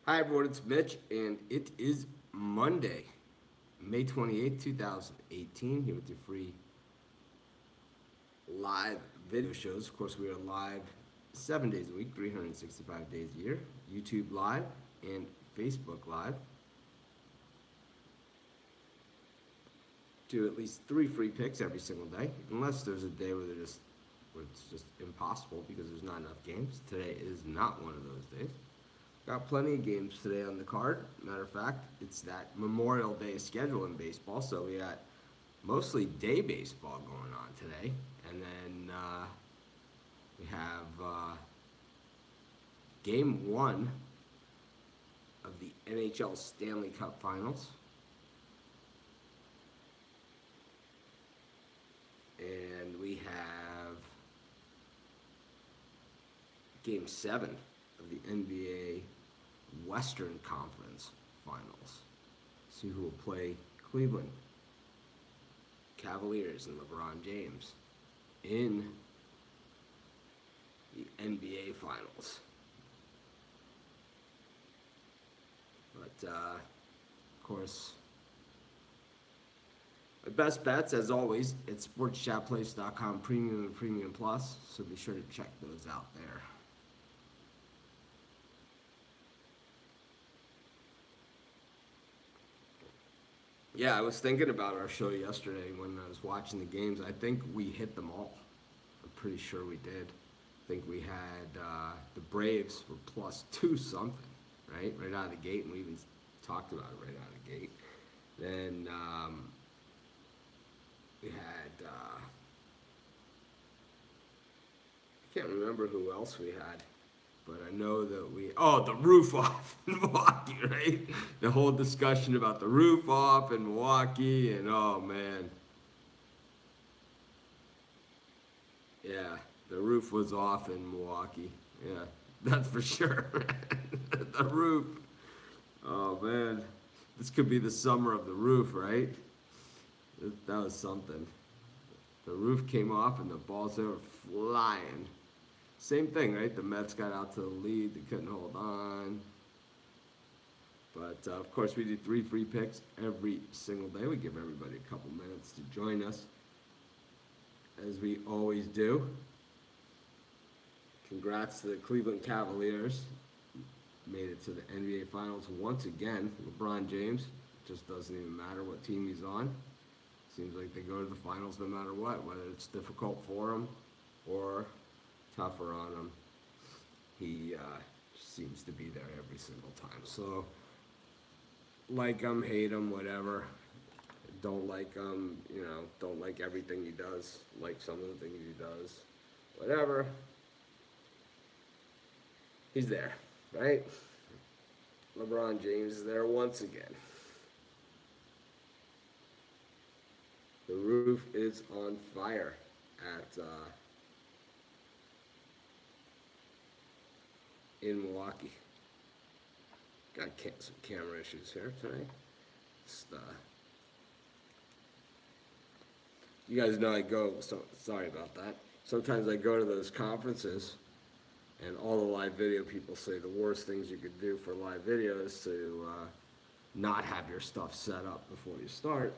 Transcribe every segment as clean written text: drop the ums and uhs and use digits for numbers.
Hi everyone, it's Mitch, and it is Monday, May 28th, 2018, here with your free live video shows. Of course, we are live 7 days a week, 365 days a year, YouTube Live and Facebook Live. Do at least 3 free picks every single day, unless there's a day where it's just impossible because there's not enough games. Today is not one of those days. Got plenty of games today on the card. Matter of fact, it's that Memorial Day schedule in baseball, so we got mostly day baseball going on today. And then we have game one of the NHL Stanley Cup Finals. And we have game seven of the NBA Western Conference Finals. See who will play Cleveland Cavaliers and LeBron James in the NBA Finals. But, of course, my best bets, as always, it's sportschatplace.com Premium and Premium Plus, so be sure to check those out there. Yeah, I was thinking about our show yesterday when I was watching the games. I think we hit them all. I'm pretty sure we did. I think we had the Braves were +2 something, right? Right out of the gate, and we even talked about it right out of the gate. Then we had, I can't remember who else we had. But I know that the roof off in Milwaukee, right? The whole discussion about the roof off in Milwaukee, and oh man. Yeah, the roof was off in Milwaukee. Yeah, that's for sure. The roof. Oh man. This could be the summer of the roof, right? That was something. The roof came off and the balls, they were flying. Same thing, right? The Mets got out to the lead. They couldn't hold on. But, of course, we do 3 free picks every single day. We give everybody a couple minutes to join us, as we always do. Congrats to the Cleveland Cavaliers. Made it to the NBA Finals once again. LeBron James. Just doesn't even matter what team he's on. Seems like they go to the finals no matter what, whether it's difficult for them or tougher on him. He seems to be there every single time. So, like him, hate him, whatever. Don't like him, don't like everything he does. Like some of the things he does. Whatever. He's there, right? LeBron James is there once again. The roof is on fire at in Milwaukee. Got some camera issues here tonight. You guys know I go, so sorry about that. Sometimes I go to those conferences and all the live video people say the worst things you could do for live video is to not have your stuff set up before you start.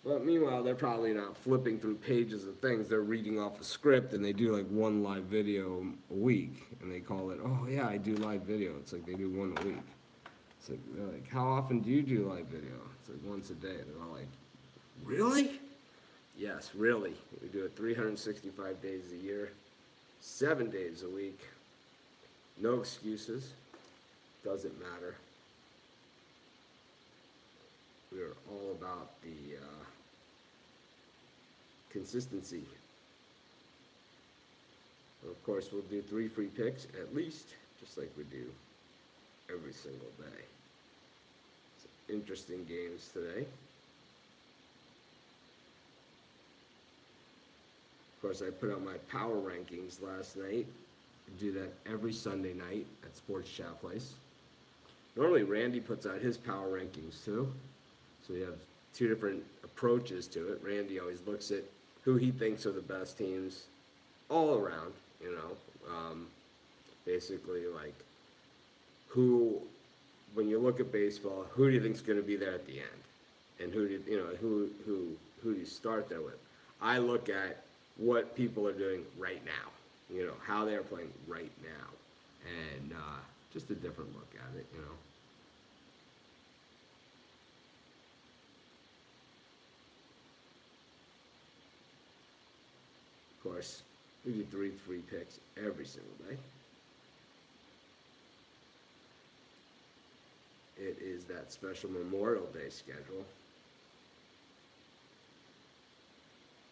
But meanwhile, they're probably not flipping through pages of things. They're reading off a script, and they do like 1 live video a week, and they call it, oh yeah, I do live video. It's like they do 1 a week. It's like, they're like, how often do you do live video? It's like once a day. They're all like, really? Yes, really. We do it 365 days a year, 7 days a week. No excuses. Doesn't matter. We are all about the consistency. And of course, we'll do 3 free picks at least, just like we do every single day. Some interesting games today. Of course, I put out my power rankings last night. I do that every Sunday night at Sports Chat Place. Normally, Randy puts out his power rankings too. So you have 2 different approaches to it. Randy always looks at who he thinks are the best teams all around, basically like who when you look at baseball, who do you think is going to be there at the end, and who do you start there with? I look at what people are doing right now, how they're playing right now, and just a different look at it. Of course, we do 3 free picks every single day. It is that special Memorial Day schedule.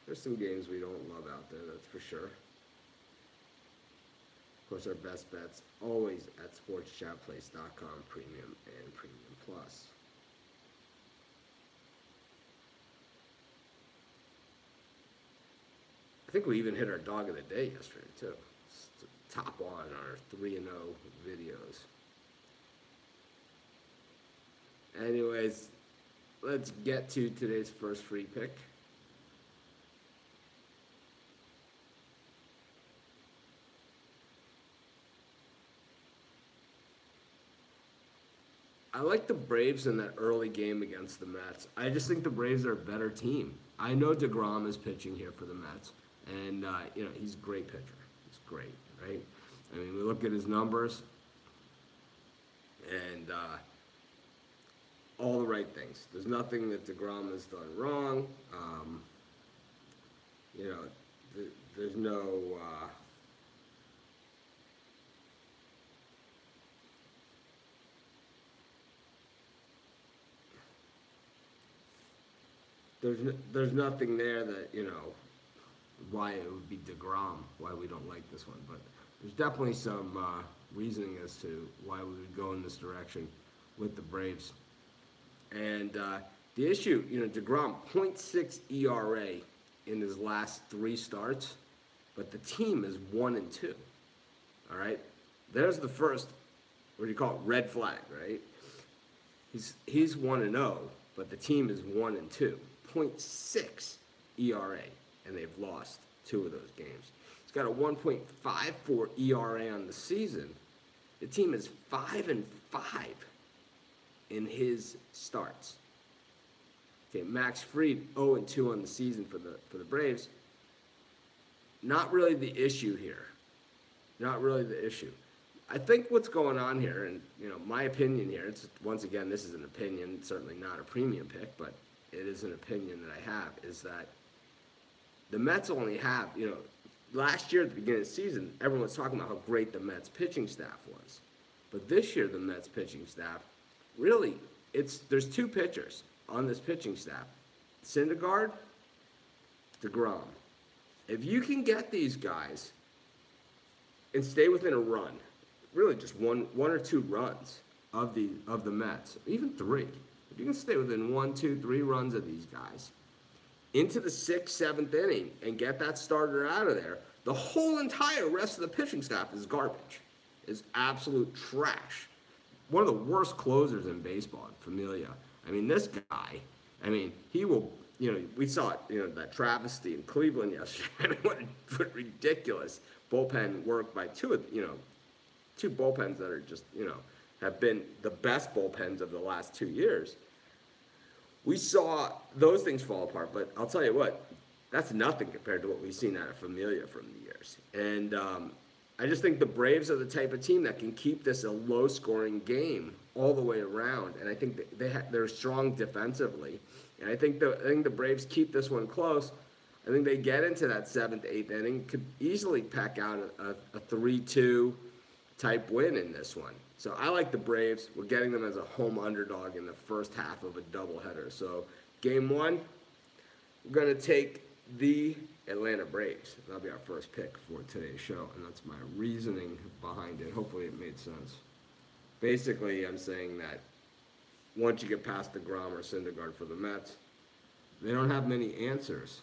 There's some games we don't love out there, that's for sure. Of course, our best bets always at sportschatplace.com, Premium and Premium Plus. I think we even hit our dog of the day yesterday, too. It's top on our 3-0 videos. Anyways, let's get to today's first free pick. I like the Braves in that early game against the Mets. I just think the Braves are a better team. I know DeGrom is pitching here for the Mets, and he's a great pitcher. He's great, right? I mean, we look at his numbers, and all the right things. There's nothing that DeGrom has done wrong. There's no. There's nothing there that, why it would be DeGrom, why we don't like this one. But there's definitely some reasoning as to why we would go in this direction with the Braves. And the issue, DeGrom, 0.6 ERA in his last 3 starts, but the team is 1-2. All right? There's the first, what do you call it, red flag, right? He's 1-0, but the team is 1-2. 0.6 ERA, and they've lost 2 of those games. He's got a 1.54 ERA on the season. The team is 5-5 in his starts. Okay, Max Fried 0-2 on the season for the Braves. Not really the issue here. Not really the issue. I think what's going on here, and my opinion here, it's once again, this is an opinion, certainly not a premium pick, but it is an opinion that I have, is that the Mets only have, last year at the beginning of the season, everyone was talking about how great the Mets pitching staff was. But this year, the Mets pitching staff, really, there's 2 pitchers on this pitching staff. Syndergaard, DeGrom. If you can get these guys and stay within a run, really just one or 2 runs of the Mets, even 3. If you can stay within 1, 2, 3 runs of these guys into the 6th, 7th inning and get that starter out of there, the whole entire rest of the pitching staff is garbage, is absolute trash. One of the worst closers in baseball, Familia. I mean, this guy, he will, we saw it, that travesty in Cleveland yesterday. I mean, what ridiculous bullpen work by 2 bullpens that are just, have been the best bullpens of the last 2 years. We saw those things fall apart, but I'll tell you what, that's nothing compared to what we've seen out of Familia from the years. And I just think the Braves are the type of team that can keep this a low-scoring game all the way around, and I think they're strong defensively. And I think the Braves keep this one close. I think they get into that 7th, 8th inning, could easily pack out a 3-2 type win in this one. So I like the Braves. We're getting them as a home underdog in the first half of a doubleheader. So game 1, we're going to take the Atlanta Braves. That'll be our first pick for today's show, and that's my reasoning behind it. Hopefully it made sense. Basically, I'm saying that once you get past DeGrom or Syndergaard for the Mets, they don't have many answers.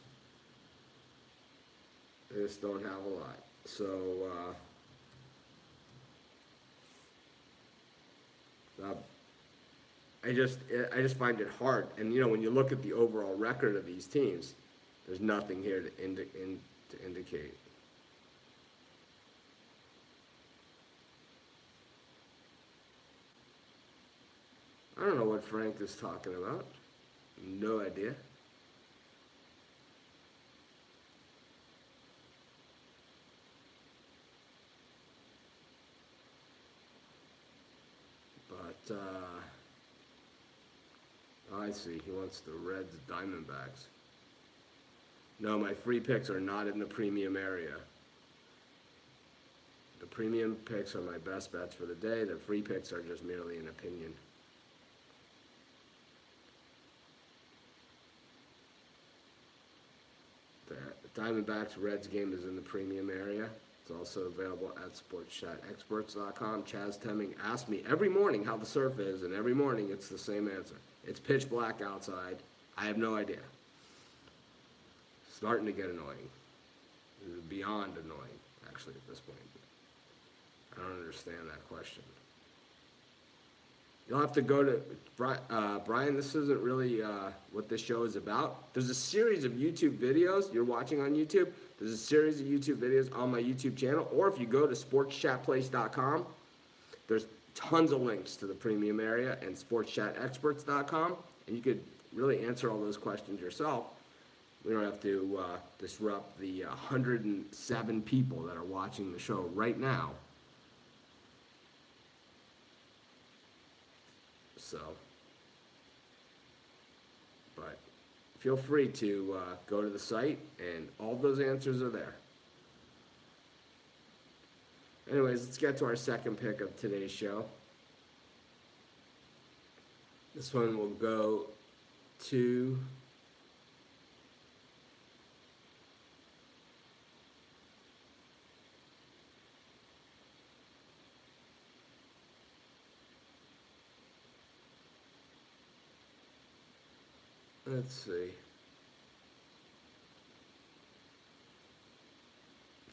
They just don't have a lot. So, I just find it hard. And, when you look at the overall record of these teams, there's nothing here to indicate. I don't know what Frank is talking about. No idea. But, oh, I see. He wants the Reds Diamondbacks. No, my free picks are not in the premium area. The premium picks are my best bets for the day. The free picks are just merely an opinion. The Diamondbacks Reds game is in the premium area. It's also available at sportschatexperts.com. Chaz Temming asks me every morning how the surf is, and every morning it's the same answer. It's pitch black outside. I have no idea. Starting to get annoying. Beyond annoying, actually, at this point. I don't understand that question. You'll have to go to, Brian, this isn't really what this show is about. There's a series of YouTube videos you're watching on YouTube. There's a series of YouTube videos on my YouTube channel. Or if you go to sportschatplace.com, there's tons of links to the premium area and sportschatexperts.com. And you could really answer all those questions yourself. We don't have to disrupt the 107 people that are watching the show right now. So, but feel free to go to the site, and all those answers are there. Anyways, let's get to our second pick of today's show. This one will go to let's see.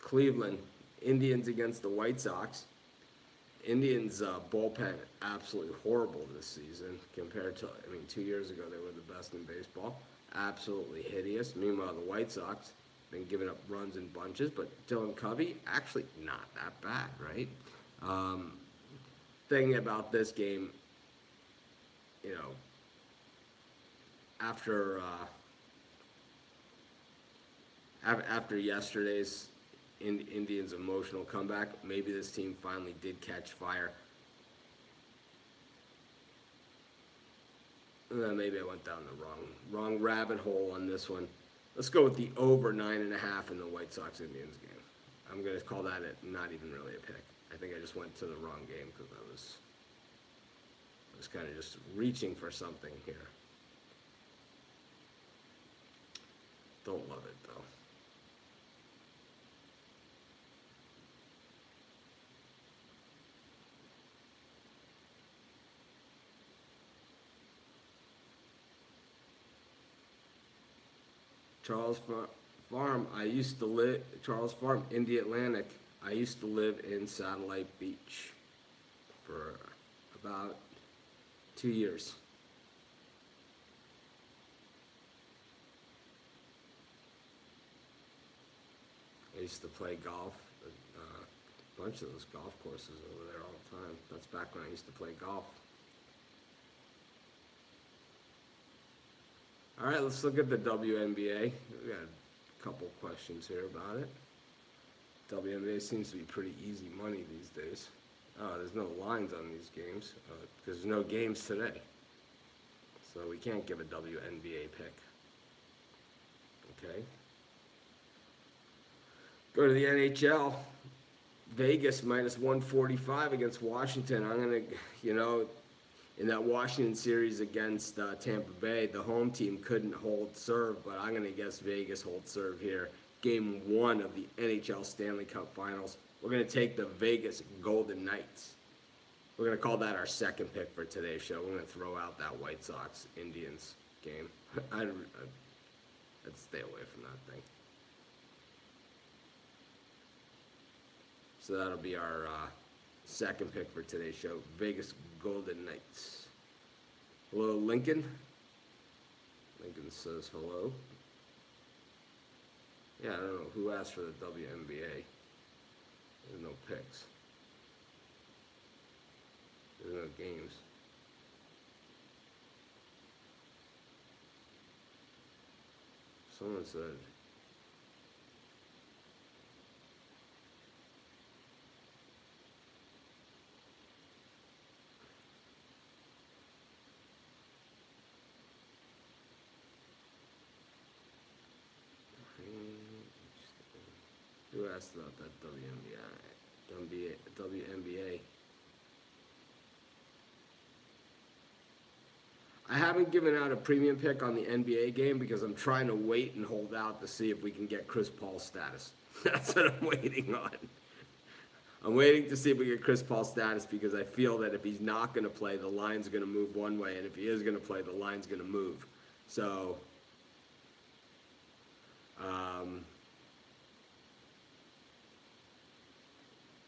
Cleveland Indians against the White Sox. Indians bullpen absolutely horrible this season compared to, 2 years ago they were the best in baseball. Absolutely hideous. Meanwhile, the White Sox been giving up runs in bunches, but Dylan Covey actually not that bad, right? Thing about this game, after yesterday's Indians' emotional comeback, maybe this team finally did catch fire. Maybe I went down the wrong rabbit hole on this one. Let's go with the over 9.5 in the White Sox Indians game. I'm going to call that not even really a pick. I think I just went to the wrong game because I was kind of just reaching for something here. Don't love it, though. Charles Farm, Charles Farm, Indy Atlantic. I used to live in Satellite Beach for about 2 years. I used to play golf, a bunch of those golf courses over there all the time. That's back when I used to play golf. All right, let's look at the WNBA. We got a couple questions here about it. WNBA seems to be pretty easy money these days. There's no lines on these games because there's no games today. So we can't give a WNBA pick. Okay. Go to the NHL. Vegas minus 145 against Washington. I'm going to, in that Washington series against Tampa Bay, the home team couldn't hold serve, but I'm going to guess Vegas hold serve here. Game 1 of the NHL Stanley Cup Finals. We're going to take the Vegas Golden Knights. We're going to call that our second pick for today's show. We're going to throw out that White Sox Indians game. I'd stay away from that thing. So that'll be our second pick for today's show, Vegas Golden Knights. Hello, Lincoln. Lincoln says hello. Yeah, I don't know who asked for the WNBA. There's no picks. There's no games. Someone said. Who asked about that WNBA? I haven't given out a premium pick on the NBA game because I'm trying to wait and hold out to see if we can get Chris Paul status. That's what I'm waiting on. I'm waiting to see if we get Chris Paul status because I feel that if he's not going to play, the line's going to move one way, and if he is going to play, the line's going to move. So,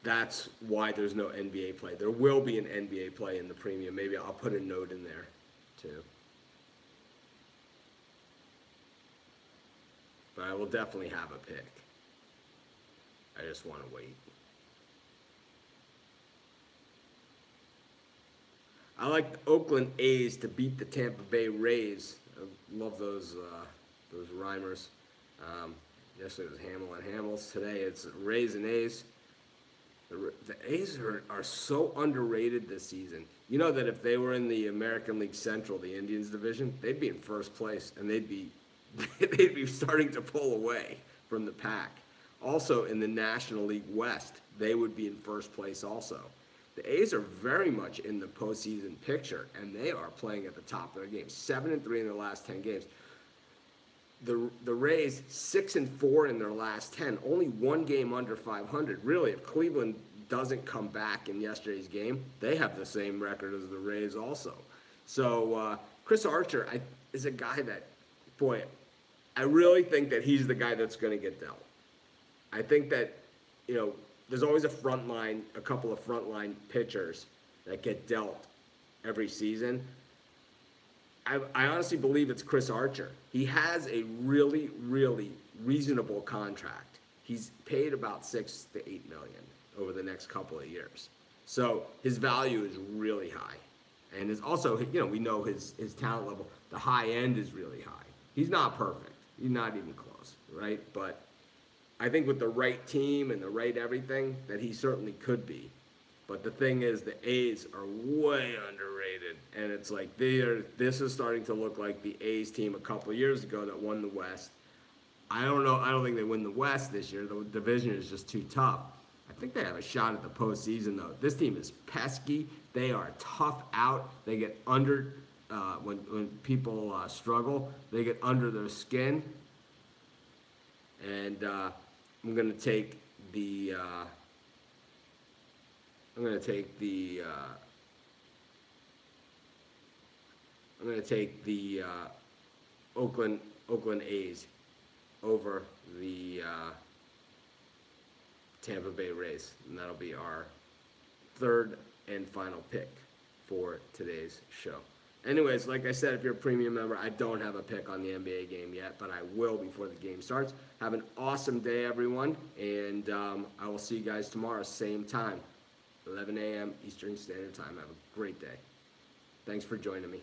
that's why there's no NBA play. There will be an NBA play in the premium. Maybe I'll put a note in there, too. But I will definitely have a pick. I just want to wait. I like the Oakland A's to beat the Tampa Bay Rays. I love those rhymers. Yesterday was Hamill and Hamels. Today it's Rays and A's. The A's are so underrated this season. You know that if they were in the American League Central, the Indians division, they'd be in first place, and they'd be starting to pull away from the pack. Also, in the National League West, they would be in first place also. The A's are very much in the postseason picture, and they are playing at the top of their game. 7-3 in their last 10 games. The Rays 6-4 in their last 10, only one game under 500. Really, if Cleveland doesn't come back in yesterday's game, they have the same record as the Rays also. So Chris Archer is a guy that, boy, I really think that he's the guy that's going to get dealt. I think that, there's always a couple of frontline pitchers that get dealt every season. I honestly believe it's Chris Archer. He has a really, really reasonable contract. He's paid about $6 to $8 million over the next couple of years. So his value is really high. And it's also, we know his talent level. The high end is really high. He's not perfect. He's not even close, right? But I think with the right team and the right everything, that he certainly could be. But the thing is, the A's are way underrated, and it's like this is starting to look like the A's team a couple of years ago that won the West. I don't know. I don't think they win the West this year. The division is just too tough. I think they have a shot at the postseason, though. This team is pesky. They are tough out. They get under when people struggle. They get under their skin, and I'm going to take the. I'm going to take the Oakland A's over the Tampa Bay Rays, and that'll be our third and final pick for today's show. Anyways, like I said, if you're a premium member, I don't have a pick on the NBA game yet, but I will before the game starts. Have an awesome day, everyone, and I will see you guys tomorrow, same time. 11 a.m. Eastern Standard Time. Have a great day. Thanks for joining me.